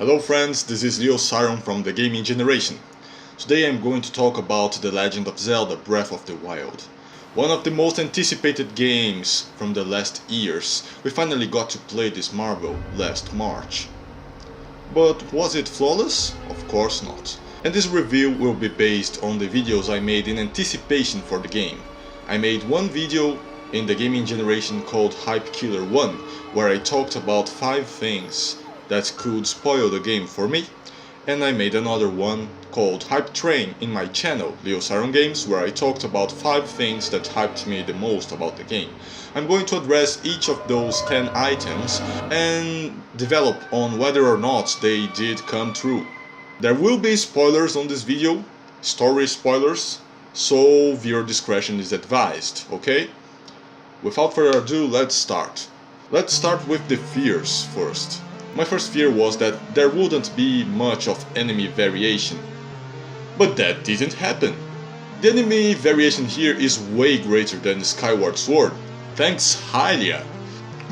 Hello friends, this is Leo Siron from the gaming generation. Today I'm going to talk about The Legend of Zelda Breath of the Wild. One of the most anticipated games from the last years. We finally got to play this marvel last March. But was it flawless? Of course not. And this review will be based on the videos I made in anticipation for the game. I made one video in the gaming generation called Hype Killer 1, where I talked about 5 things that could spoil the game for me, and I made another one called Hype Train in my channel, Leo Siron Games, where I talked about 5 things that hyped me the most about the game. I'm going to address each of those 10 items and develop on whether or not they did come true. There will be spoilers on this video, story spoilers, so viewer discretion is advised, okay? Without further ado, let's start. Let's start with the fears first. My first fear was that there wouldn't be much of enemy variation. But that didn't happen. The enemy variation here is way greater than Skyward Sword. Thanks Hylia.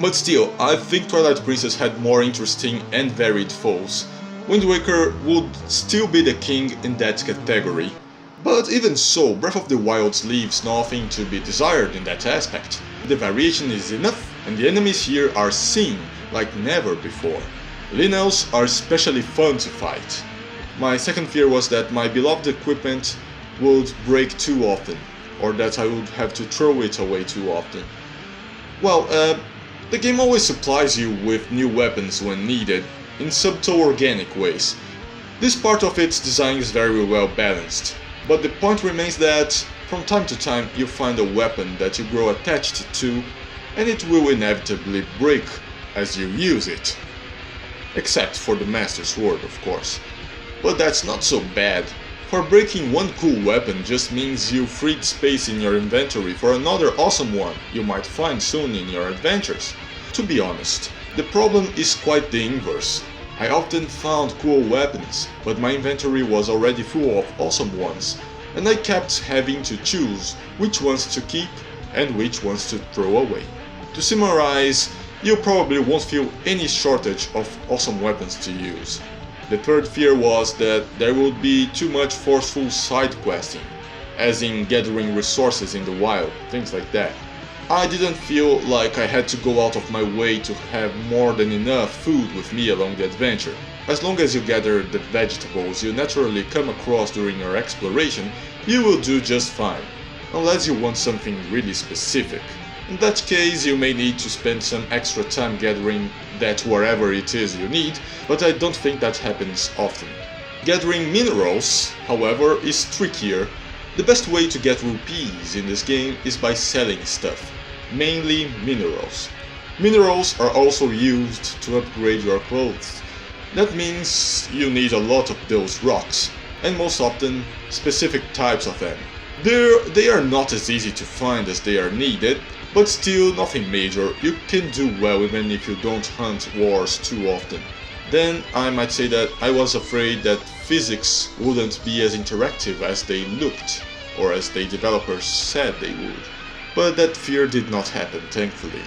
But still, I think Twilight Princess had more interesting and varied foes. Wind Waker would still be the king in that category. But even so, Breath of the Wild leaves nothing to be desired in that aspect. The variation is enough, and the enemies here are seen like never before. Linnels are especially fun to fight. My second fear was that my beloved equipment would break too often, or that I would have to throw it away too often. Well, the game always supplies you with new weapons when needed, in subtle organic ways. This part of its design is very well balanced, but the point remains that from time to time you find a weapon that you grow attached to, and it will inevitably break as you use it. Except for the Master Sword, of course. But that's not so bad, for breaking one cool weapon just means you freed space in your inventory for another awesome one you might find soon in your adventures. To be honest, the problem is quite the inverse. I often found cool weapons, but my inventory was already full of awesome ones, and I kept having to choose which ones to keep and which ones to throw away. To summarize, you probably won't feel any shortage of awesome weapons to use. The third fear was that there would be too much forceful side questing, as in gathering resources in the wild, things like that. I didn't feel like I had to go out of my way to have more than enough food with me along the adventure. As long as you gather the vegetables you naturally come across during your exploration, you will do just fine, unless you want something really specific. In that case, you may need to spend some extra time gathering that wherever it is you need, but I don't think that happens often. Gathering minerals, however, is trickier. The best way to get rupees in this game is by selling stuff, mainly minerals. Minerals are also used to upgrade your clothes. That means you need a lot of those rocks, and most often specific types of them. They are not as easy to find as they are needed, but still nothing major. You can do well even if you don't hunt wars too often. Then I might say that I was afraid that physics wouldn't be as interactive as they looked, or as the developers said they would. But that fear did not happen, thankfully.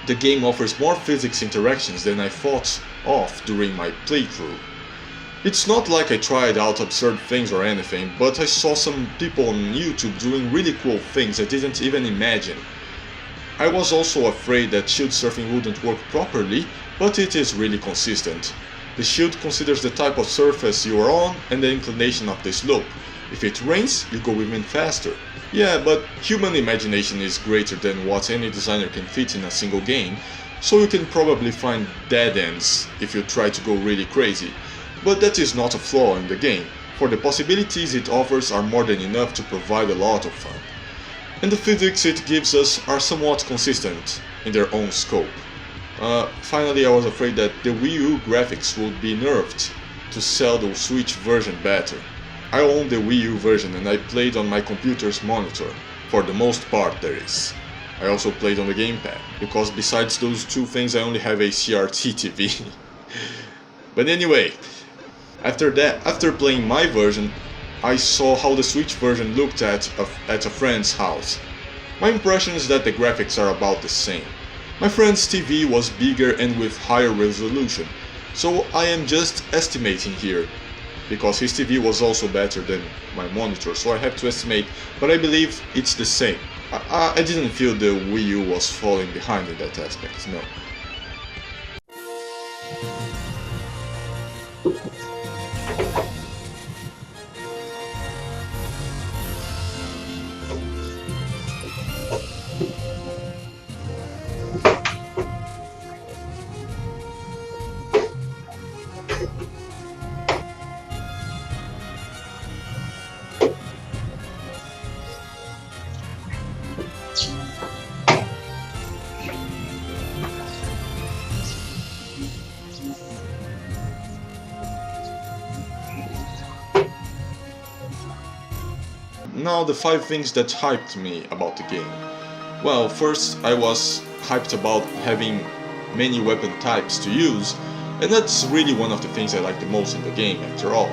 The game offers more physics interactions than I thought of during my playthrough. It's not like I tried out absurd things or anything, but I saw some people on YouTube doing really cool things I didn't even imagine. I was also afraid that shield surfing wouldn't work properly, but it is really consistent. The shield considers the type of surface you are on and the inclination of the slope. If it rains, you go even faster. Yeah, but human imagination is greater than what any designer can fit in a single game, so you can probably find dead ends if you try to go really crazy. But that is not a flaw in the game, for the possibilities it offers are more than enough to provide a lot of fun. And the physics it gives us are somewhat consistent in their own scope. Finally, I was afraid that the Wii U graphics would be nerfed to sell the Switch version better. I own the Wii U version and I played on my computer's monitor, for the most part that is. I also played on the gamepad, because besides those two things I only have a CRT TV. But anyway, after playing my version, I saw how the Switch version looked at a friend's house. My impression is that the graphics are about the same. My friend's TV was bigger and with higher resolution, So I am just estimating here, because his TV was also better than my monitor, so I have to estimate, but I believe it's the same. I didn't feel the Wii U was falling behind in that aspect, no. Now the 5 things that hyped me about the game. Well, first I was hyped about having many weapon types to use, and that's really one of the things I like the most in the game after all.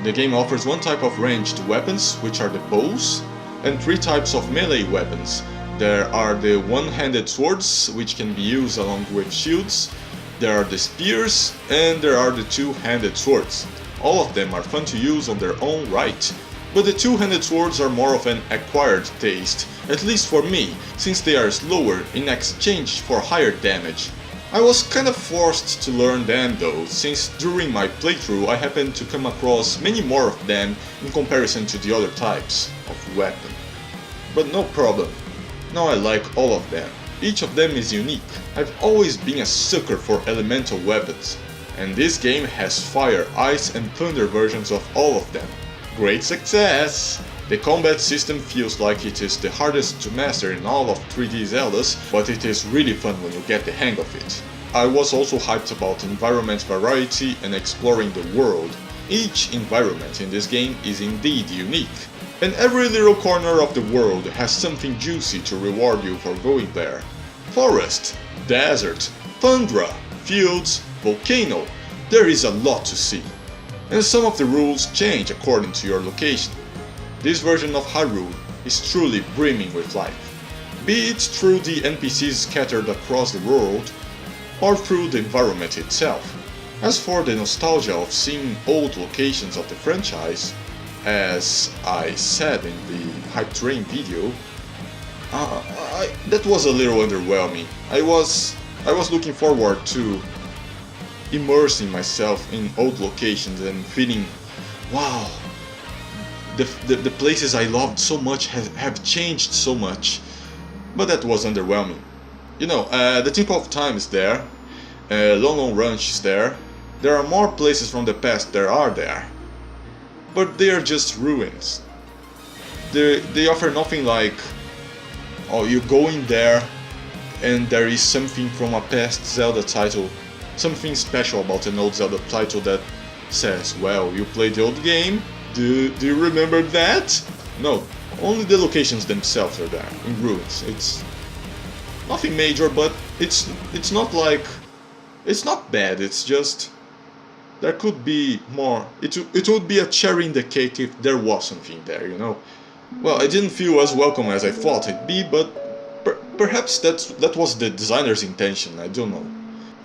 The game offers one type of ranged weapons, which are the bows, and 3 types of melee weapons. There are the one-handed swords, which can be used along with shields, there are the spears, and there are the two-handed swords. All of them are fun to use on their own right, but the two-handed swords are more of an acquired taste, at least for me, since they are slower in exchange for higher damage. I was kind of forced to learn them though, since during my playthrough I happened to come across many more of them in comparison to the other types of weapon. But no problem, now I like all of them. Each of them is unique. I've always been a sucker for elemental weapons, and this game has fire, ice and thunder versions of all of them. Great success! The combat system feels like it is the hardest to master in all of 3D Zeldas, but it is really fun when you get the hang of it. I was also hyped about environment variety and exploring the world. Each environment in this game is indeed unique, and every little corner of the world has something juicy to reward you for going there. Forest, desert, tundra, fields, volcano, there is a lot to see. And some of the rules change according to your location. This version of Hyrule is truly brimming with life, be it through the NPCs scattered across the world, or through the environment itself. As for the nostalgia of seeing old locations of the franchise, as I said in the Hype Train video, that was a little underwhelming. I was looking forward to immersing myself in old locations and feeling, wow, the places I loved so much have changed so much, but that was underwhelming. You know, the Temple of Time is there, Long Long Ranch is there are more places from the past that are there, but they are just ruins. They offer nothing like, oh, you go in there and there is something from a past Zelda title, something special about an old Zelda title that says, well, you played the old game, do you remember that? No, only the locations themselves are there, in ruins. It's nothing major, but it's not like, it's not bad, it's just, there could be more. It would be a cherry in the cake if there was something there, you know? Well, I didn't feel as welcome as I thought it'd be, but perhaps that was the designer's intention, I don't know.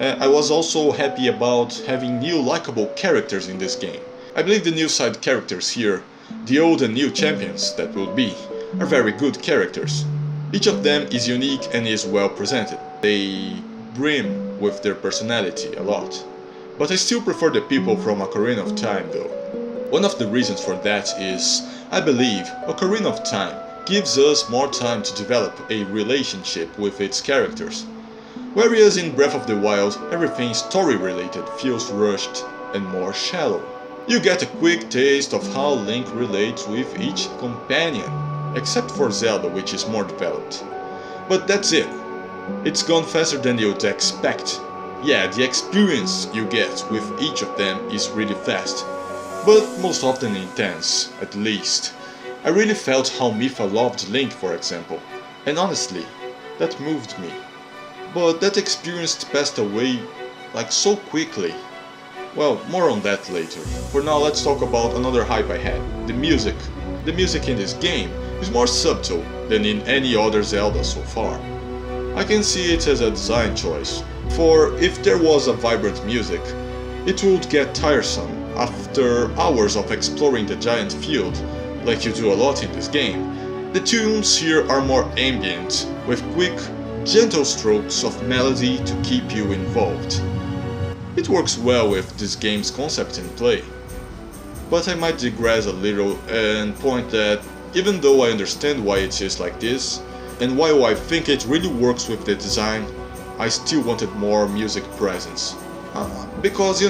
I was also happy about having new likable characters in this game. I believe the new side characters here, the old and new champions that will be, are very good characters. Each of them is unique and is well presented. They brim with their personality a lot. But I still prefer the people from Ocarina of Time though. One of the reasons for that is, I believe, Ocarina of Time gives us more time to develop a relationship with its characters. Whereas in Breath of the Wild, everything story related feels rushed and more shallow. You get a quick taste of how Link relates with each companion, except for Zelda, which is more developed. But that's it. It's gone faster than you'd expect. Yeah, the experience you get with each of them is really fast, but most often intense, at least. I really felt how Mipha loved Link, for example, and honestly, that moved me. But that experience passed away like so quickly. Well, more on that later. For now, let's talk about another hype I had, the music. The music in this game is more subtle than in any other Zelda so far. I can see it as a design choice, for if there was a vibrant music, It would get tiresome after hours of exploring the giant field, like you do a lot in this game. The tunes here are more ambient, with quick, gentle strokes of melody to keep you involved. It works well with this game's concept and play. But I might digress a little and point that even though I understand why it is like this, and while I think it really works with the design, I still wanted more music presence. Because,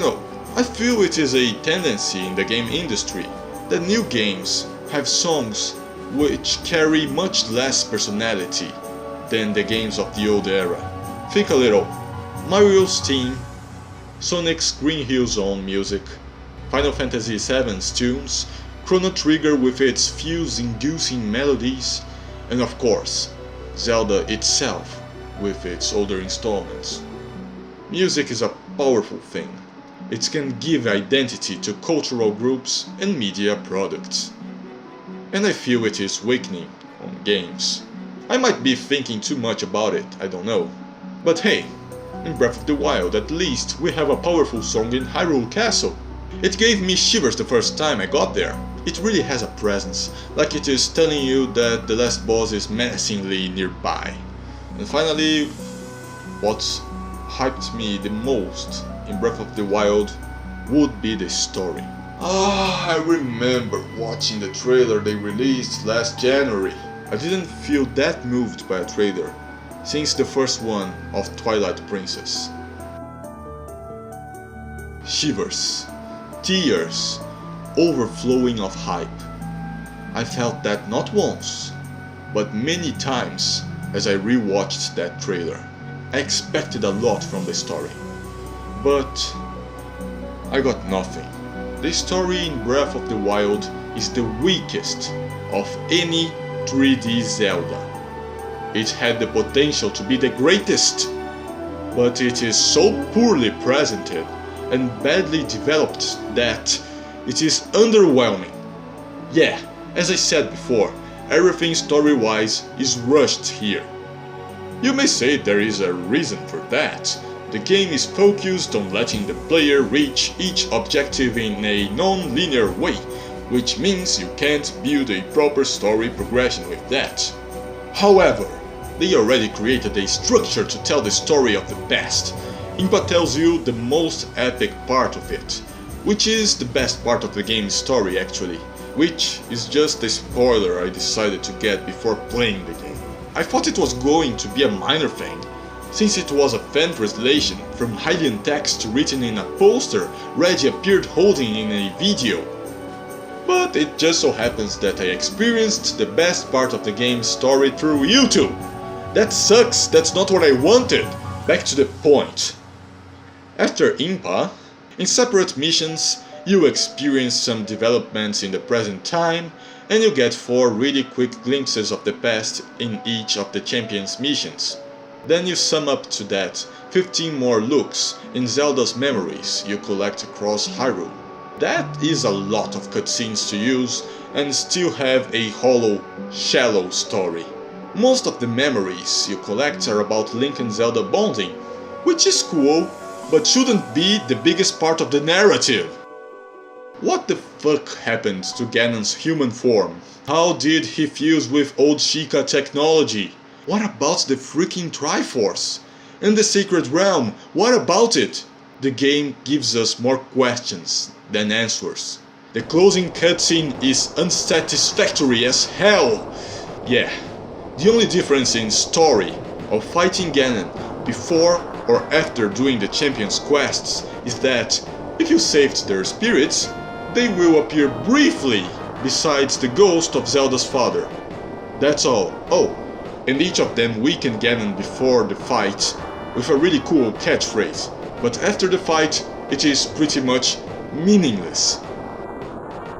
I feel it is a tendency in the game industry that new games have songs which carry much less personality than the games of the old era. Think a little. Mario's theme, Sonic's Green Hill Zone music, Final Fantasy VII's tunes, Chrono Trigger with its fuse-inducing melodies, and of course, Zelda itself with its older installments. Music is a powerful thing. It can give identity to cultural groups and media products. And I feel it is weakening on games. I might be thinking too much about it, I don't know. But hey, in Breath of the Wild at least we have a powerful song in Hyrule Castle. It gave me shivers the first time I got there. It really has a presence, like it is telling you that the last boss is menacingly nearby. And finally, what hyped me the most in Breath of the Wild would be the story. I remember watching the trailer they released last January. I didn't feel that moved by a trailer since the first one of Twilight Princess. Shivers, tears, overflowing of hype. I felt that not once, but many times as I rewatched that trailer. I expected a lot from the story, but I got nothing. The story in Breath of the Wild is the weakest of any 3D Zelda. It had the potential to be the greatest, but it is so poorly presented and badly developed that it is underwhelming. Yeah, as I said before, everything story-wise is rushed here. You may say there is a reason for that. The game is focused on letting the player reach each objective in a non-linear way, which means you can't build a proper story progression with that. However, they already created a structure to tell the story of the past. Impa tells you the most epic part of it, which is the best part of the game's story actually, which is just a spoiler I decided to get before playing the game. I thought it was going to be a minor thing, since it was a fan translation from Hylian text written in a poster Reggie appeared holding in a video. But it just so happens that I experienced the best part of the game's story through YouTube. That sucks, that's not what I wanted. Back to the point. After Impa, in separate missions, you experience some developments in the present time, and you get 4 really quick glimpses of the past in each of the Champion's missions. Then you sum up to that 15 more looks in Zelda's memories you collect across Hyrule. That is a lot of cutscenes to use and still have a hollow, shallow story. Most of the memories you collect are about Link and Zelda bonding, which is cool, but shouldn't be the biggest part of the narrative. What the fuck happened to Ganon's human form? How did he fuse with old Sheikah technology? What about the freaking Triforce? And the Sacred Realm, what about it? The game gives us more questions than answers. The closing cutscene is unsatisfactory as hell. Yeah, the only difference in story of fighting Ganon before or after doing the Champion's quests is that if you saved their spirits, they will appear briefly besides the ghost of Zelda's father. That's all. Oh, and each of them weakened Ganon before the fight with a really cool catchphrase, but after the fight it is pretty much meaningless.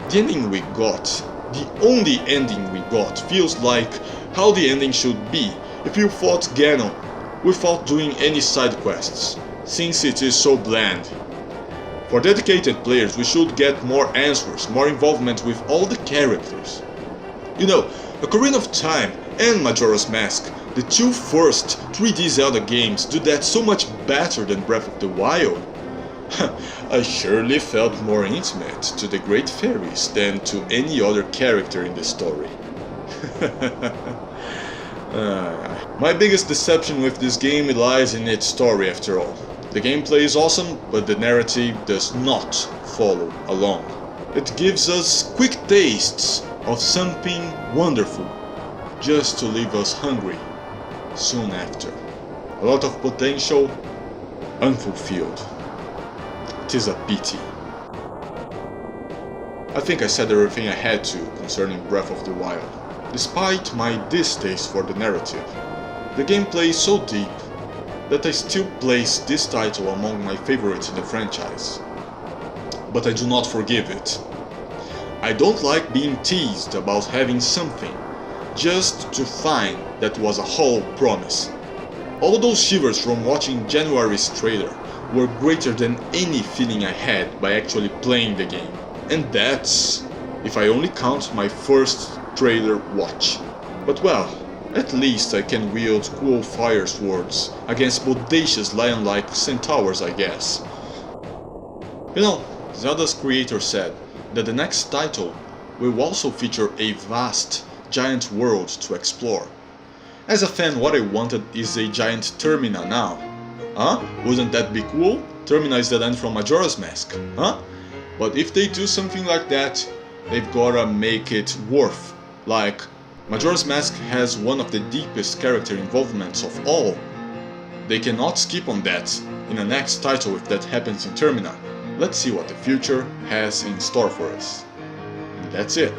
The ending we got, the only ending we got, feels like how the ending should be if you fought Ganon without doing any side quests, since it is so bland. For dedicated players, we should get more answers, more involvement with all the characters. You know, Ocarina of Time and Majora's Mask, the 2 first 3D Zelda games, do that so much better than Breath of the Wild. I surely felt more intimate to the Great Fairies than to any other character in the story. My biggest deception with this game lies in its story after all. The gameplay is awesome, but the narrative does not follow along. It gives us quick tastes of something wonderful, just to leave us hungry soon after. A lot of potential unfulfilled. It is a pity. I think I said everything I had to concerning Breath of the Wild. Despite my distaste for the narrative, the gameplay is so deep that I still place this title among my favorites in the franchise. But I do not forgive it. I don't like being teased about having something, just to find that was a hollow promise. All those shivers from watching January's trailer were greater than any feeling I had by actually playing the game. And that's if I only count my first trailer watch. But well, at least I can wield cool fire swords against bodacious lion-like centaurs, I guess. You know, Zelda's creator said that the next title will also feature a vast, giant world to explore. As a fan, what I wanted is a giant Termina now. Huh? Wouldn't that be cool? Termina is the land from Majora's Mask, huh? But if they do something like that, they've gotta make it worth. Like, Majora's Mask has one of the deepest character involvements of all. They cannot skip on that in the next title if that happens in Termina. Let's see what the future has in store for us. And that's it.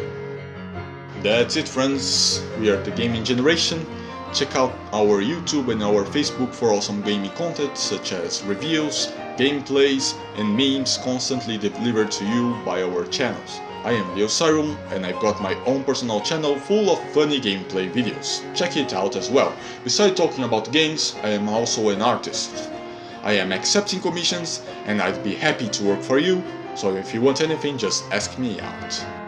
That's it, friends. We are the gaming generation. Check out our YouTube and our Facebook for awesome gaming content such as reviews, gameplays, and memes constantly delivered to you by our channels. I am Leo Sirum, and I've got my own personal channel full of funny gameplay videos. Check it out as well. Besides talking about games, I am also an artist. I am accepting commissions, and I'd be happy to work for you, so if you want anything, just ask me out.